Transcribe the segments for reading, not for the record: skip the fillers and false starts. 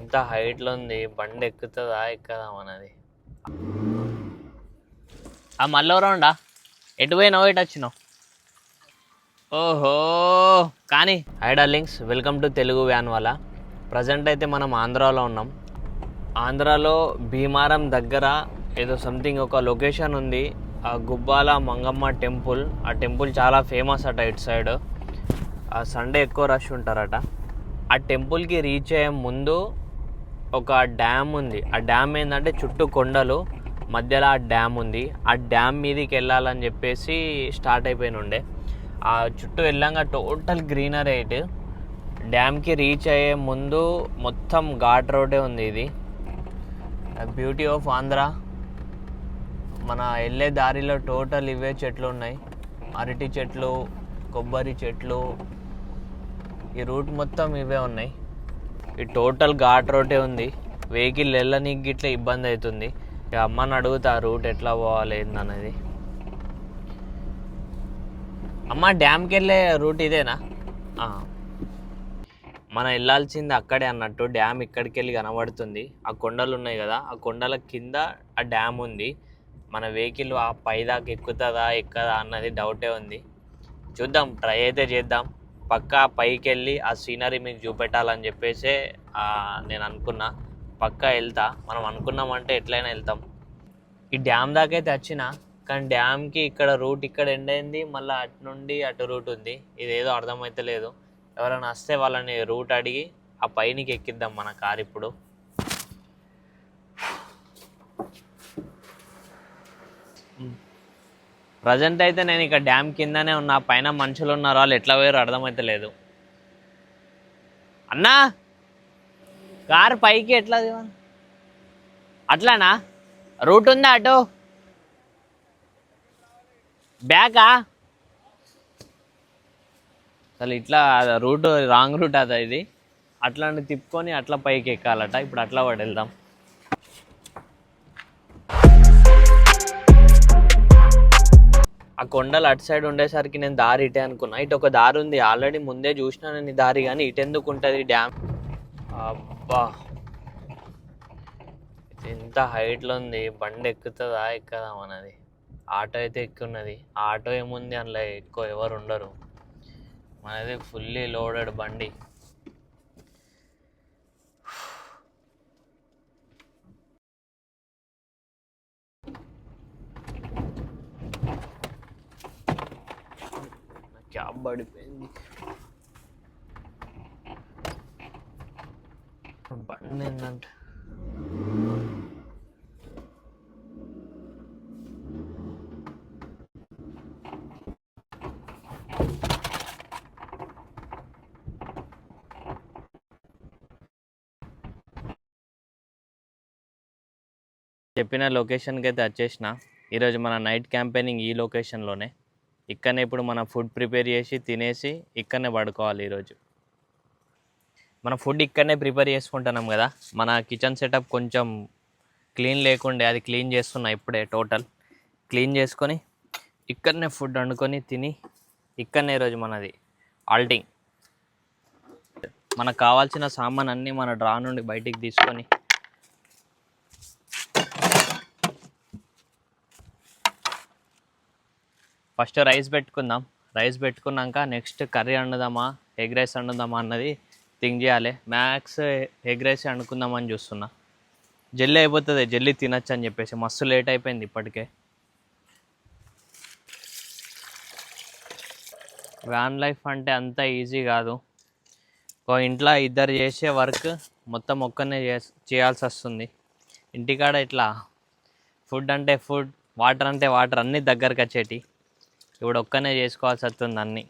ఎంత హైట్లో ఉంది, బండి ఎక్కుతుందా ఎక్కదా మనది. ఆ మళ్ళీ రౌండా ఎటు పోయినావు, ఎటు వచ్చినావు? ఓహో కానీ high darlings, welcome to Telugu van వాళ్ళ. ప్రజెంట్ అయితే మనం ఆంధ్రాలో ఉన్నాం. ఆంధ్రాలో భీమారం దగ్గర ఏదో సంథింగ్ ఒక లొకేషన్ ఉంది, ఆ గుబ్బాల మంగమ్మ టెంపుల్. ఆ టెంపుల్ చాలా ఫేమస్ అట ఇటు సైడ్. ఆ సండే ఎక్కువ రష్ ఉంటారట. ఆ టెంపుల్కి రీచ్ అయ్యే ముందు ఒక డ్యామ్ ఉంది. ఆ డ్యామ్ ఏంటంటే చుట్టూ కొండలు, మధ్యలో ఆ డ్యామ్ ఉంది. ఆ డ్యామ్ మీదకి వెళ్ళాలని చెప్పేసి స్టార్ట్ అయిపోయిన ఉండే. ఆ చుట్టూ వెళ్ళాక టోటల్ గ్రీనరీ అయితే డ్యామ్కి రీచ్ అయ్యే ముందు మొత్తం ఘాట్ రోడ్డే ఉంది. ఇది బ్యూటీ ఆఫ్ ఆంధ్ర. మన వెళ్ళే దారిలో టోటల్ ఇవే చెట్లు ఉన్నాయి, అరటి చెట్లు, కొబ్బరి చెట్లు. ఈ రూట్ మొత్తం ఇవే ఉన్నాయి. ఈ టోటల్ ఘాట్ రోడ్డే ఉంది. వెహికల్ వెళ్ళనీకి గిట్లా ఇబ్బంది అవుతుంది. ఇక అమ్మని అడుగుతా రూట్ ఎట్లా పోవాలి ఏందనేది. అమ్మ, డ్యామ్కి వెళ్ళే రూట్ ఇదేనా? మనం వెళ్ళాల్సింది అక్కడే అన్నట్టు. డ్యామ్ ఇక్కడికి వెళ్ళి కనబడుతుంది. ఆ కొండలు ఉన్నాయి కదా, ఆ కొండల కింద ఆ డ్యామ్ ఉంది. మన వెహికల్ ఆ పైదాకా ఎక్కుతుందా ఎక్కదా అన్నది డౌటే ఉంది. చూద్దాం, ట్రై అయితే చేద్దాం. పక్కా పైకి వెళ్ళి ఆ సీనరీ మీకు చూపెట్టాలని చెప్పేసి నేను అనుకున్నా. పక్కా వెళ్తా. మనం అనుకున్నామంటే ఎట్లయినా వెళ్తాం. ఈ డ్యామ్ దాకా అయితే వచ్చిన, కానీ డ్యామ్కి ఇక్కడ రూట్ ఇక్కడ ఎండ్ అయింది, మళ్ళీ అటు నుండి అటు రూట్ ఉంది. ఇదేదో అర్థమైతే లేదు. ఎవరైనా వస్తే వాళ్ళని రూట్ అడిగి ఆ పైనకి ఎక్కిద్దాం మన కారు ఇప్పుడు. ప్రజెంట్ అయితే నేను ఇక డ్యామ్ కిందనే ఉన్నా. పైన మనుషులు ఉన్నారు, వాళ్ళు ఎట్లా పోయారో అర్థమైతే లేదు. అన్నా, కారు పైకి ఎట్లా దిగాలి? అట్లానా? రూట్ ఉందా అటు బ్యాకా? అసలు ఇట్లా రూట్ రాంగ్ రూట్ అదా ఇది. అట్లాంటి తిప్పుకొని అట్లా పైకి ఎక్కాలట. ఇప్పుడు అట్లా వాడు వెళ్దాం. ఆ కొండలు అటు సైడ్ ఉండేసరికి నేను దారి ఇటే అనుకున్నా. ఇటు ఒక దారి ఉంది, ఆల్రెడీ ముందే చూసినా నేను ఈ దారి. కానీ ఇటు ఎందుకు ఉంటుంది డ్యామ్? అబ్బా, ఎంత హైట్లో ఉంది, బండి ఎక్కుతుందా ఎక్కదా మనది. ఆటో అయితే ఎక్కున్నది. ఆ ఆటో ఏముంది, అందులో ఎక్కువ ఎవరు ఉండరు. మనది ఫుల్లీ లోడెడ్ బండి. క్యాబ్ పడిపోయింది. బండి ఏంటంటే చెప్పిన లొకేషన్కి అయితే వచ్చేసిన. ఈరోజు మన నైట్ క్యాంపెయినింగ్ ఈ లొకేషన్లోనే. ఇక్కడనే ఇప్పుడు మనం ఫుడ్ ప్రిపేర్ చేసి తినేసి ఇక్కడనే పడుకోవాలి. ఈరోజు మన ఫుడ్ ఇక్కడనే ప్రిపేర్ చేసుకుంటున్నాం కదా. మన కిచెన్ సెటప్ కొంచెం క్లీన్ లేకుండే, అది క్లీన్ చేస్తున్నా ఇప్పుడే. టోటల్ క్లీన్ చేసుకొని ఇక్కడనే ఫుడ్ వండుకొని తిని ఇక్కడనే ఈరోజు మనది ఆల్టింగ్. మనకు కావాల్సిన సామాన్ అన్నీ మన డ్రా నుండి బయటికి తీసుకొని ఫస్ట్ రైస్ పెట్టుకుందాం. రైస్ పెట్టుకున్నాక నెక్స్ట్ కర్రీ వండుదామా, ఎగ్ రైస్ వండుదామా అన్నది థింక్ చేయాలి. మ్యాక్స్ ఎగ్ రైస్ వండుకుందామని చూస్తున్నా. జల్దీ అయిపోతుంది, జల్దీ తినచ్చు అని చెప్పేసి. మస్తు లేట్ అయిపోయింది ఇప్పటికే. వ్యాన్ లైఫ్ అంటే అంత ఈజీ కాదు. ఒక ఇంట్లో ఇద్దరు చేసే వర్క్ మొత్తం ఒక్కనే చేయాల్సి వస్తుంది. ఇంటికాడ ఇట్లా ఫుడ్ అంటే ఫుడ్, వాటర్ అంటే వాటర్, అన్నీ దగ్గరకు వచ్చేటి. ఇప్పుడు ఒక్కనే చేసుకోవాల్సి వస్తుంది అన్నీ.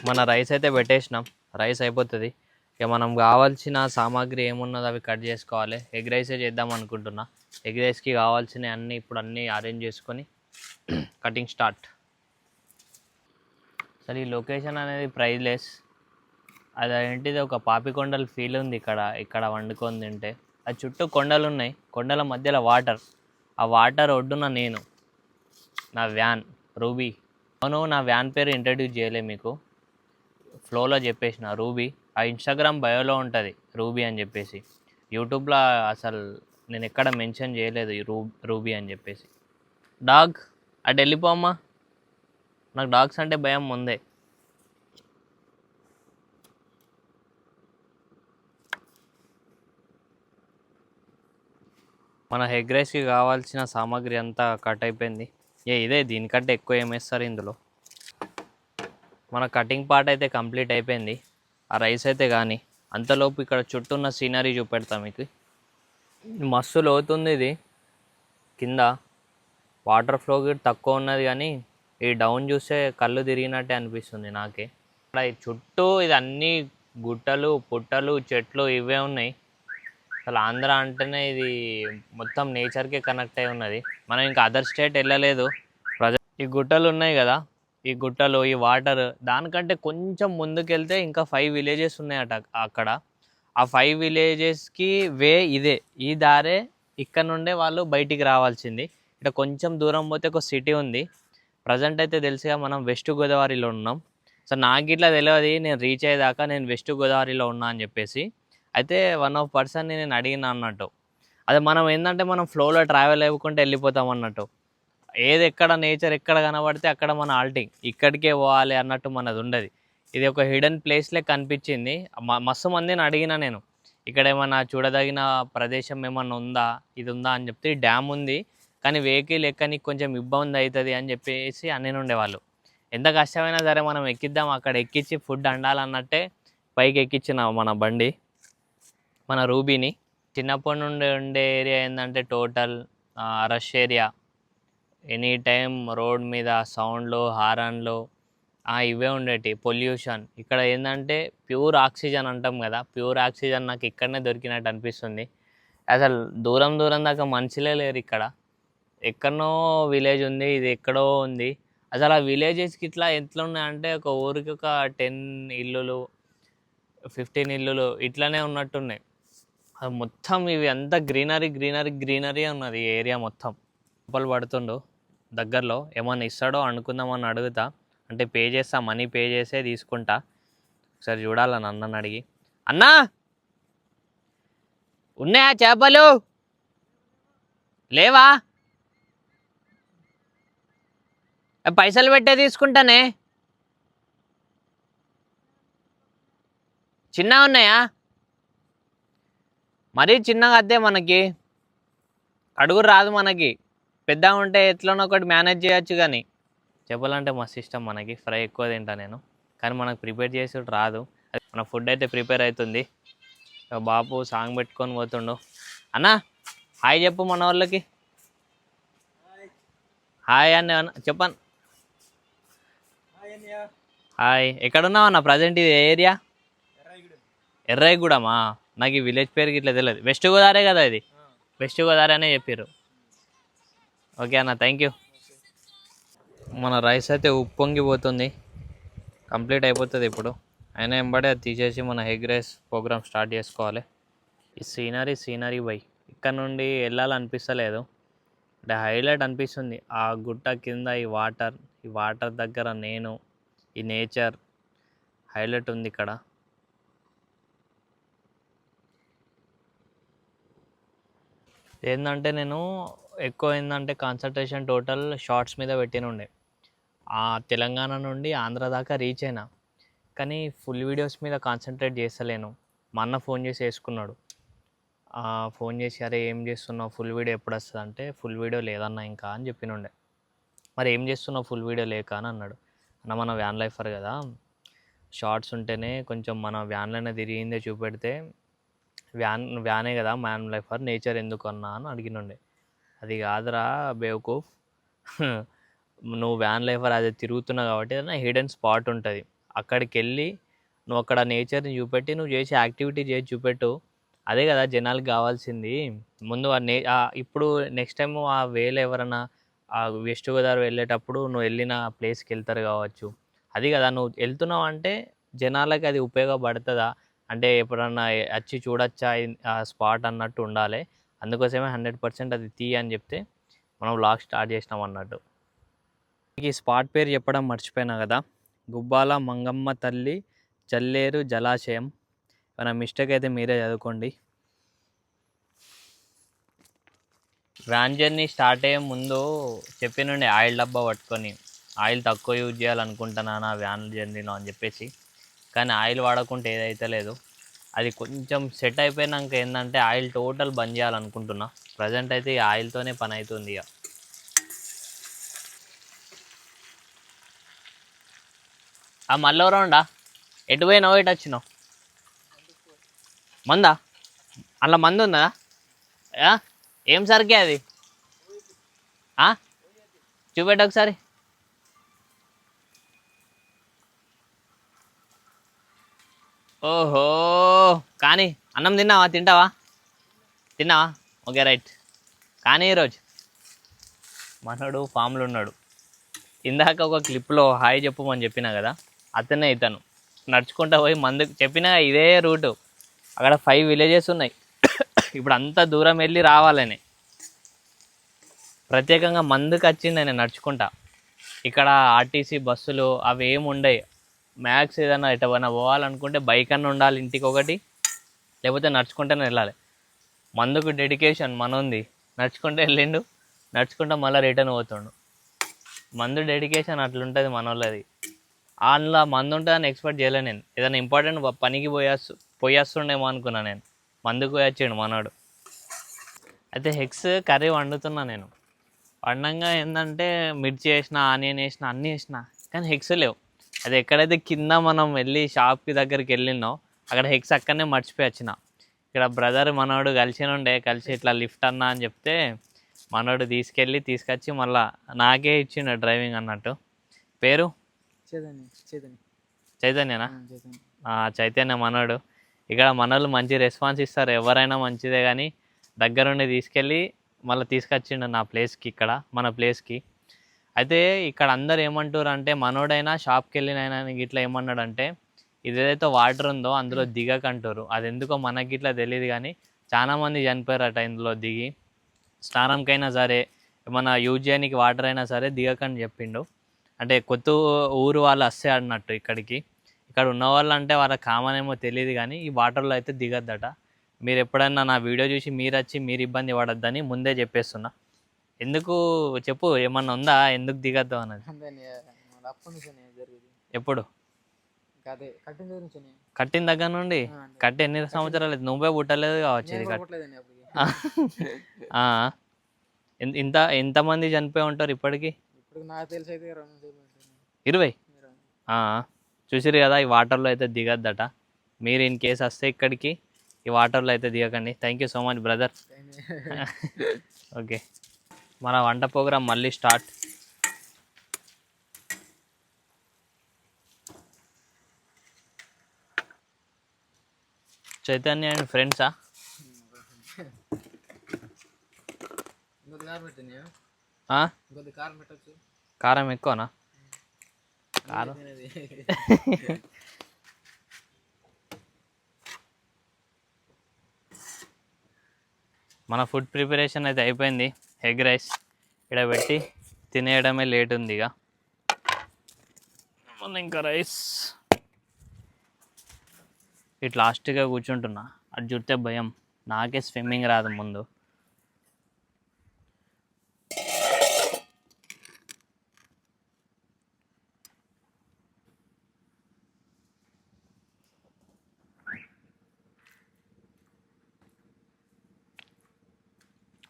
మన రైస్ అయితే పెట్టేసినాం. రైస్ అయిపోతుంది. ఇక మనం కావాల్సిన సామాగ్రి ఏమున్నదో అవి కట్ చేసుకోవాలి. ఎగ్ రైసే చేద్దాం అనుకుంటున్నా. ఎగ్ రైస్కి కావాల్సినవి అన్నీ ఇప్పుడు అన్నీ అరేంజ్ చేసుకొని కటింగ్ స్టార్ట్. సరే, ఈ లొకేషన్ అనేది ప్రైజ్లెస్. అదేంటిది ఒక పాపికొండలు ఫీల్ ఉంది ఇక్కడ వండుకొని తింటే. అది చుట్టూ కొండలు ఉన్నాయి, కొండల మధ్యలో వాటర్. ఆ వాటర్ ఒడ్డున నేను, నా వ్యాన్ రూబీ అవును, నా వ్యాన్ పేరు ఇంట్రడ్యూస్ చేయలే మీకు, ఫ్లోలో చెప్పేసిన రూబీ. ఆ ఇన్స్టాగ్రామ్ బయోలో ఉంటుంది రూబీ అని చెప్పేసి. యూట్యూబ్లో అసలు నేను ఎక్కడ మెన్షన్ చేయలేదు ఈ రూబీ అని చెప్పేసి. డాగ్ అటు వెళ్ళిపోమ్మా, నాకు డాగ్స్ అంటే భయం ముందే. మన ఎగ్ రైస్కి కావాల్సిన సామాగ్రి అంతా కట్ అయిపోయింది. ఇదే, దీనికంటే ఎక్కువ ఏమేస్తారు ఇందులో. మన కటింగ్ పార్ట్ అయితే కంప్లీట్ అయిపోయింది. ఆ రైస్ అయితే కానీ అంతలోపు ఇక్కడ చుట్టూ ఉన్న సీనరీ చూపెడతా మీకు. మస్తు లోతుంది ఇది, కింద వాటర్ ఫ్లో కూడా తక్కువ ఉన్నది, కానీ ఈ డౌన్ చూస్తే కళ్ళు తిరిగినట్టే అనిపిస్తుంది నాకే. ఇక్కడ ఈ చుట్టూ ఇది అన్ని గుట్టలు పుట్టలు చెట్లు ఇవే ఉన్నాయి. అసలు ఆంధ్ర అంటేనే ఇది మొత్తం నేచర్కే కనెక్ట్ అయి ఉన్నది. మనం ఇంకా అదర్ స్టేట్ వెళ్ళలేదు. ఈ గుట్టలు ఉన్నాయి కదా, ఈ గుట్టలు, ఈ వాటర్, దానికంటే కొంచెం ముందుకెళ్తే ఇంకా 5 విలేజెస్ ఉన్నాయట అక్కడ. ఆ 5 విలేజెస్కి ఇదే, ఈ దారే ఇక్కడ నుండే వాళ్ళు బయటికి రావాల్సింది. ఇక్కడ కొంచెం దూరం పోతే ఒక సిటీ ఉంది. ప్రజెంట్ అయితే తెలుసుగా మనం వెస్ట్ గోదావరిలో ఉన్నాం. సో నాకు ఇట్లా తెలియదు, నేను రీచ్ అయ్యేదాకా నేను వెస్ట్ గోదావరిలో ఉన్నా అని చెప్పేసి. అయితే వన్ ఆఫ్ పర్సన్ని నేను అడిగిన అన్నట్టు. అదే మనం ఏంటంటే మనం ఫ్లోలో ట్రావెల్ అవ్వకుంటే వెళ్ళిపోతాం అన్నట్టు. ఏది ఎక్కడ నేచర్ ఎక్కడ కనబడితే అక్కడ మన ఆల్టింగ్, ఇక్కడికే పోవాలి అన్నట్టు మనది ఉండదు. ఇది ఒక హిడెన్ ప్లేస్లే కనిపించింది. మస్తు మందిని అడిగిన నేను, ఇక్కడ ఏమన్నా చూడదగిన ప్రదేశం ఏమన్నా ఉందా, ఇది ఉందా అని చెప్తే డ్యామ్ ఉంది, కానీ వెహికల్ ఎక్కనికి కొంచెం ఇబ్బంది అవుతుంది అని చెప్పేసి అని ఉండేవాళ్ళు. ఎంత కష్టమైనా సరే మనం ఎక్కిద్దాం, అక్కడ ఎక్కించి ఫుడ్ అండాలన్నట్టే పైకి ఎక్కించిన మన బండి, మన రూబీని. చిన్నప్పటి నుండి ఉండే ఏరియా ఏంటంటే total rush area. Any time road మీద సౌండ్లు, హారన్లు ఇవే ఉండేటి. పొల్యూషన్ ఇక్కడ ఏంటంటే ప్యూర్ ఆక్సిజన్ అంటాం కదా, ప్యూర్ ఆక్సిజన్ నాకు ఇక్కడనే దొరికినట్టు అనిపిస్తుంది. అసలు దూరం దూరం దాకా మనుషులే లేరు ఇక్కడ. ఎక్కడనో విలేజ్ ఉంది, ఇది ఎక్కడో ఉంది. అసలు ఆ విలేజెస్కి ఇట్లా ఎట్లా ఉన్నాయంటే ఒక ఊరికి ఒక 10 ఇల్లులు, 15 ఇల్లులు ఇట్లానే ఉన్నట్టున్నాయి. అది మొత్తం ఇవి అంతా గ్రీనరీ గ్రీనరీ గ్రీనరీ ఉన్నది ఈ ఏరియా మొత్తం. లోపలు పడుతుండు, దగ్గరలో ఏమన్నా ఇస్తాడో అనుకుందామని అడుగుతా, అంటే పే చేస్తా, మనీ పే చేసే తీసుకుంటా. ఒకసారి చూడాలని అన్నని అడిగి, అన్నా ఉన్నాయా చేపలు, లేవా, పైసలు పెట్టే తీసుకుంటానే, చిన్నగా ఉన్నాయా, మరీ చిన్నగా అద్దే మనకి, అడుగు రాదు మనకి, పెద్ద ఉంటే ఎట్లనో ఒకటి మేనేజ్ చేయొచ్చు. కానీ చెప్పాలంటే మస్తు ఇష్టం మనకి, ఫ్రై ఎక్కువ తింటా నేను, కానీ మనకు ప్రిపేర్ చేసి రాదు. మన ఫుడ్ అయితే ప్రిపేర్ అవుతుంది. బాపు సాంగ్ పెట్టుకొని పోతుండు. అన్నా హాయ్ చెప్పు మన వాళ్ళకి. హాయ్ అని చెప్పాను. హాయ్, ఎక్కడున్నావు అన్న ప్రజెంట్? ఇది ఏరియా ఎర్రాయిగూడమా? నాకు ఈ విలేజ్ పేరుకి ఇట్లా తెలియదు. వెస్ట్ గోదావరి కదా ఇది, వెస్ట్ గోదావరి అనే చెప్పారు. ఓకే అన్న, థ్యాంక్ యూ. మన రైస్ అయితే ఉప్పొంగిపోతుంది, కంప్లీట్ అయిపోతుంది ఇప్పుడు. అయినా ఎంబడే అది తీసేసి మన ఎగ్ రైస్ ప్రోగ్రామ్ స్టార్ట్ చేసుకోవాలి. ఈ సీనరీ బై ఇక్కడ నుండి వెళ్ళాలనిపిస్తలేదు, అంటే హైలైట్ అనిపిస్తుంది. ఆ గుట్ట కింద ఈ వాటర్ దగ్గర నేను, ఈ నేచర్ హైలైట్ ఉంది ఇక్కడ. ఏంటంటే నేను ఎక్కువ కాన్సన్ట్రేషన్ టోటల్ షార్ట్స్ మీద పెట్టినుండే. తెలంగాణ నుండి ఆంధ్ర దాకా రీచ్ అయినా, కానీ ఫుల్ వీడియోస్ మీద కాన్సన్ట్రేట్ చేస్తలేను. మా అన్న ఫోన్ చేసి వేసుకున్నాడు. ఫోన్ చేసి, అరే ఏం చేస్తున్నావు, ఫుల్ వీడియో ఎప్పుడు వస్తుంది అంటే, ఫుల్ వీడియో లేదన్నా ఇంకా అని చెప్పినుండే. మరి ఏం చేస్తున్నావు ఫుల్ వీడియో లేక అని అన్నాడు. అన్న మన వ్యాన్ లైఫర్ కదా, షార్ట్స్ ఉంటేనే కొంచెం మన వ్యాన్లోనే తిరిగిందే చూపెడితే, వ్యానే కదా వ్యాన్ లైఫర్, నేచర్ ఎందుకు అన్నా అని అడిగినుండే. అది కాదురా బేవకూఫ్, నువ్వు వ్యాన్ లైఫర్ అది తిరుగుతున్నావు కాబట్టి ఏదైనా హిడెన్ స్పాట్ ఉంటుంది, అక్కడికి వెళ్ళి నువ్వు అక్కడ నేచర్ని చూపెట్టి నువ్వు చేసే యాక్టివిటీ చేసి చూపెట్టు. అదే కదా జనాలకు కావాల్సింది. ముందు ఇప్పుడు నెక్స్ట్ టైం ఆ వేలు ఎవరైనా వెస్ట్ గోదావరి వెళ్ళేటప్పుడు నువ్వు వెళ్ళిన ప్లేస్కి వెళ్తారు కావచ్చు, అది కదా నువ్వు వెళ్తున్నావు అంటే జనాలకి అది ఉపయోగపడుతుందా, అంటే ఎప్పుడన్నా వచ్చి చూడొచ్చా ఆ స్పాట్ అన్నట్టు ఉండాలి. అందుకోసమే 100% అది తీ అని చెప్తే మనం వ్లాగ్ స్టార్ట్ చేసినాం అన్నట్టు. ఈ స్పాట్ పేరు చెప్పడం మర్చిపోయినా కదా, గుబ్బాల మంగమ్మ తల్లి జల్లేరు జలాశయం. మన మిస్టేక్ అయితే మీరే చదువుకోండి. వ్యాన్ జర్నీ స్టార్ట్ అయ్యే ముందు చెప్పినండి ఆయిల్ డబ్బా పట్టుకొని, ఆయిల్ తక్కువ యూజ్ చేయాలనుకుంటున్నాను ఆ వ్యాన్ జర్నీలో అని చెప్పేసి. కానీ ఆయిల్ వాడకుంటే ఏదైతే లేదు. అది కొంచెం సెట్ అయిపోయినాక ఏంటంటే ఆయిల్ టోటల్ బంద్ చేయాలనుకుంటున్నా. ప్రజెంట్ అయితే ఈ ఆయిల్తోనే పని అవుతుంది. ఇక ఆ మళ్ళీ ఎటు పోయినావు, ఎటు వచ్చినావు? మందా? అలా మందు ఉందా? ఏం సరికే అది? చూపెట్టు ఒకసారి. ఓహో, కానీ అన్నం తిన్నావా? తిన్నావా? Okay right. కానీ ఈరోజు మనోడు ఫామ్లో ఉన్నాడు. ఇందాక ఒక క్లిప్లో హాయ్ చెప్పమని చెప్పినా కదా, అతనే ఇతను. నడుచుకుంటా పోయి మందు చెప్పినా ఇదే రూటు. అక్కడ 5 విలేజెస్ ఉన్నాయి. ఇప్పుడు అంత దూరం వెళ్ళి రావాలని ప్రత్యేకంగా మందుకు వచ్చింది నేను నడుచుకుంటా. ఇక్కడ ఆర్టీసీ బస్సులు అవి ఏమి ఉండవు. మ్యాక్స్ ఏదైనా ఎటవైనా పోవాలనుకుంటే బైక్ అన్న ఉండాలి ఇంటికి ఒకటి, లేకపోతే నడుచుకుంటూనే వెళ్ళాలి. మందుకు డెడికేషన్ మనోంది. నడుచుకుంటూ వెళ్ళిండు, నడుచుకుంటూ మళ్ళీ రిటర్న్ పోతుండు. మందు డెడికేషన్ అట్లుంటుంది మనోళ్ళది. అందులో మందు ఉంటుందని ఎక్స్పెక్ట్ చేయలేను నేను. ఏదైనా ఇంపార్టెంట్ పనికి పోయేస్తుండేమో అనుకున్నా నేను. మందుకు పోయొచ్చాడు మనోడు. అయితే హెక్స్ కర్రీ వండుతున్నా నేను. వండంగా ఏంటంటే మిర్చి వేసిన, ఆనియన్ వేసిన, అన్నీ వేసిన, కానీ హెక్స్ లేవు. అది ఎక్కడైతే కింద మనం వెళ్ళి షాప్కి దగ్గరికి వెళ్ళినో అక్కడ హెక్స్ అక్కడనే మర్చిపోయి వచ్చిన. ఇక్కడ బ్రదర్ మనోడు కలిసి ఇట్లా లిఫ్ట్ అన్నా అని చెప్తే మనోడు తీసుకొచ్చి మళ్ళీ నాకే ఇచ్చిండు డ్రైవింగ్ అన్నట్టు. పేరు చైతన్యనా? చైతన్య మనోడు. ఇక్కడ మనోళ్ళు మంచి రెస్పాన్స్ ఇస్తారు, ఎవరైనా మంచిదే. కానీ దగ్గరుండి తీసుకెళ్ళి మళ్ళీ తీసుకొచ్చిండు నా ప్లేస్కి, ఇక్కడ మన ప్లేస్కి. అయితే ఇక్కడ అందరు ఏమంటారు అంటే, మనోడైనా షాప్కి వెళ్ళినైనా ఇట్లా ఏమన్నాడంటే, ఇదేదైతే వాటర్ ఉందో అందులో దిగకంటారు. అది ఎందుకో మనకి ఇట్లా తెలియదు, కానీ చాలామంది చనిపోయారట ఇందులో దిగి. స్నానంకైనా సరే, ఏమన్నా యూజ్ చేయడానికి వాటర్ అయినా సరే దిగకని చెప్పిండు. అంటే కొత్త ఊరు వాళ్ళు వస్తే అన్నట్టు ఇక్కడికి. ఇక్కడ ఉన్న వాళ్ళు అంటే వాళ్ళ కామన్ ఏమో తెలియదు, కానీ ఈ వాటర్లో అయితే దిగద్దట. మీరు ఎప్పుడైనా నా వీడియో చూసి మీరు వచ్చి మీరు ఇబ్బంది పడద్దని ముందే చెప్పేస్తున్నా. ఎందుకు చెప్పు, ఏమన్నా ఉందా ఎందుకు దిగద్దాం అన్నది? ఎప్పుడు కట్టిన దగ్గర నుండి? కట్టి ఎన్ని సంవత్సరాలు? నువ్వే పుట్టలేదు కావచ్చు. ఎంతమంది చనిపోయి ఉంటారు ఇప్పటికి? 20. చూసిరు కదా, ఈ వాటర్లో అయితే దిగద్దట. మీరు ఇన్ కేసు వస్తే ఇక్కడికి ఈ వాటర్లో అయితే దిగకండి. Thank you so much brother. Okay, మన వంట ప్రోగ్రామ్ మళ్ళీ స్టార్ట్. చైతన్య అండ్ ఫ్రెండ్సా? కారం ఎక్కువనా? కారం మన ఫుడ్ ప్రిపరేషన్ అయితే అయిపోయింది. ఎగ్ రైస్ ఇక్కడ పెట్టి తినేయడమే లేట్ ఉంది. ఇక ఇంకా రైస్ ఇట్లా లాస్ట్గా కూర్చుంటున్నా. అది చూస్తే భయం, నాకే స్విమ్మింగ్ రాదు ముందు.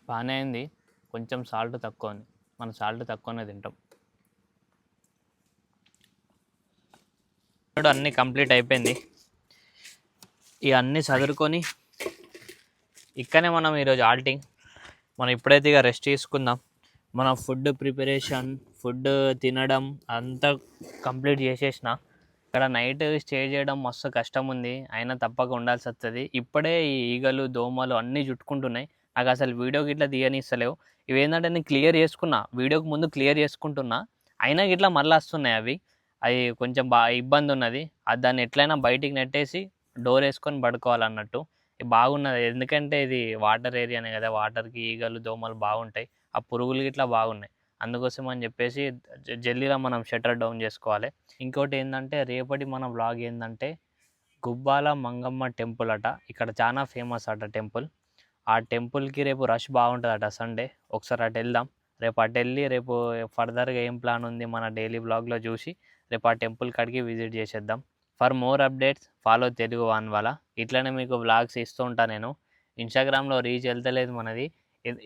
బాగానే అయింది, కొంచెం సాల్ట్ తక్కువ ఉంది. మనం సాల్ట్ తక్కువనే తింటాం. అన్నీ కంప్లీట్ అయిపోయింది. ఇక అన్నీ చదువుకొని ఇక్కడనే మనం ఈరోజు ఆల్టింగ్. మనం ఇప్పుడైతే ఇక రెస్ట్ తీసుకుందాం. మన ఫుడ్ ప్రిపరేషన్, ఫుడ్ తినడం అంతా కంప్లీట్ చేసేసిన. ఇక్కడ నైట్ స్టే చేయడం మస్తు కష్టం ఉంది, అయినా తప్పక ఉండాల్సి వస్తుంది. ఇప్పుడే ఈ ఈగలు, దోమలు అన్నీ చుట్టుకుంటున్నాయి. నాకు అసలు వీడియోకి ఇట్లా తీయనిస్తలేవు. ఇవి ఏంటంటే నేను క్లియర్ చేసుకున్నా, వీడియోకి ముందు క్లియర్ చేసుకుంటున్నా, అయినా ఇట్లా మళ్ళీ వస్తున్నాయి. అవి కొంచెం ఇబ్బంది ఉన్నది. దాన్ని ఎట్లయినా బయటికి నెట్టేసి డోర్ వేసుకొని పడుకోవాలన్నట్టు. బాగున్నది, ఎందుకంటే ఇది వాటర్ ఏరియానే కదా, వాటర్కి ఈగలు, దోమలు బాగుంటాయి. ఆ పురుగులు ఇట్లా బాగున్నాయి. అందుకోసం అని చెప్పేసి జల్దీగా మనం షట్టర్ డౌన్ చేసుకోవాలి. ఇంకోటి ఏంటంటే రేపటి మన వ్లాగ్ ఏంటంటే గుబ్బాల మంగమ్మ టెంపుల్ అట. ఇక్కడ చాలా ఫేమస్ అట టెంపుల్. ఆ టెంపుల్కి రేపు రష్ బాగుంటుందట సండే. ఒకసారి అటు వెళ్దాం. రేపు అటు వెళ్ళి రేపు ఫర్దర్గా ఏం ప్లాన్ ఉంది మన డైలీ బ్లాగ్లో చూసి రేపు ఆ టెంపుల్ కాడికి విజిట్ చేసేద్దాం. For more updates follow Telugu one వాళ్ళ. ఇట్లనే మీకు వ్లాగ్స్ ఇస్తూ ఉంటాను నేను. ఇన్స్టాగ్రామ్లో రీచ్ వెళ్తలేదు మనది.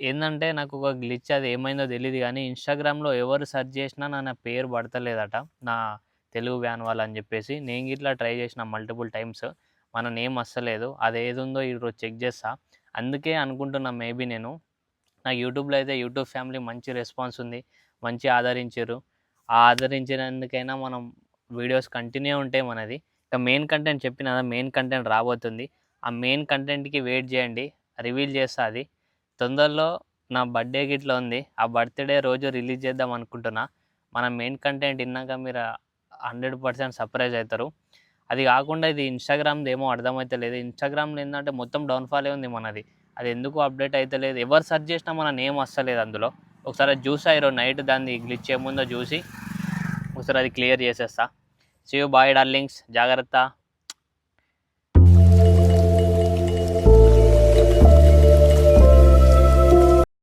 ఏంటంటే నాకు ఒక గ్లిచ్, అది ఏమైందో తెలియదు కానీ ఇన్స్టాగ్రామ్లో ఎవరు సెర్చ్ చేసినా నా పేరు పడతలేదట, నా తెలుగు వ్యాన్ వాళ్ళ అని చెప్పేసి. నేను ఇట్లా ట్రై చేసిన మల్టిపుల్ టైమ్స్, మన నేమ్ వస్తలేదు. అది ఏది ఉందో ఈరోజు చెక్ చేస్తా. అందుకే అనుకుంటున్నా మేబీ నేను నా యూట్యూబ్లో అయితే యూట్యూబ్ ఫ్యామిలీ మంచి రెస్పాన్స్ ఉంది, మంచి ఆదరించారు. ఆ ఆదరించినందుకైనా మనం వీడియోస్ కంటిన్యూ ఉంటాయి మనది. ఇక మెయిన్ కంటెంట్ చెప్పిన మెయిన్ కంటెంట్ రాబోతుంది. ఆ మెయిన్ కంటెంట్కి వెయిట్ చేయండి, రివీల్ చేస్తా. అది తొందరలో నా బర్త్డే గిట్లా ఉంది, ఆ బర్త్డే రోజు రిలీజ్ చేద్దాం అనుకుంటున్నా. మన మెయిన్ కంటెంట్ విన్నాక మీరు 100% సర్ప్రైజ్ అవుతారు. అది కాకుండా ఇది ఇన్స్టాగ్రామ్ది ఏమో అర్థమైతే లేదు. ఇన్స్టాగ్రామ్లో ఏంటంటే మొత్తం డౌన్ఫాలే ఉంది మనది. అది ఎందుకు అప్డేట్ అయితే లేదు, ఎవరు సెర్చ్ చేసినా మన నేమ్ వస్తలేదు అందులో. ఒకసారి అది చూసా ఈరోజు నైట్, దాన్ని గ్లిచ్ ఏముందో చూసి ఒకసారి అది క్లియర్ చేసేస్తా. సీ యూ, బాయ్ డార్లింగ్స్, జాగ్రత్త.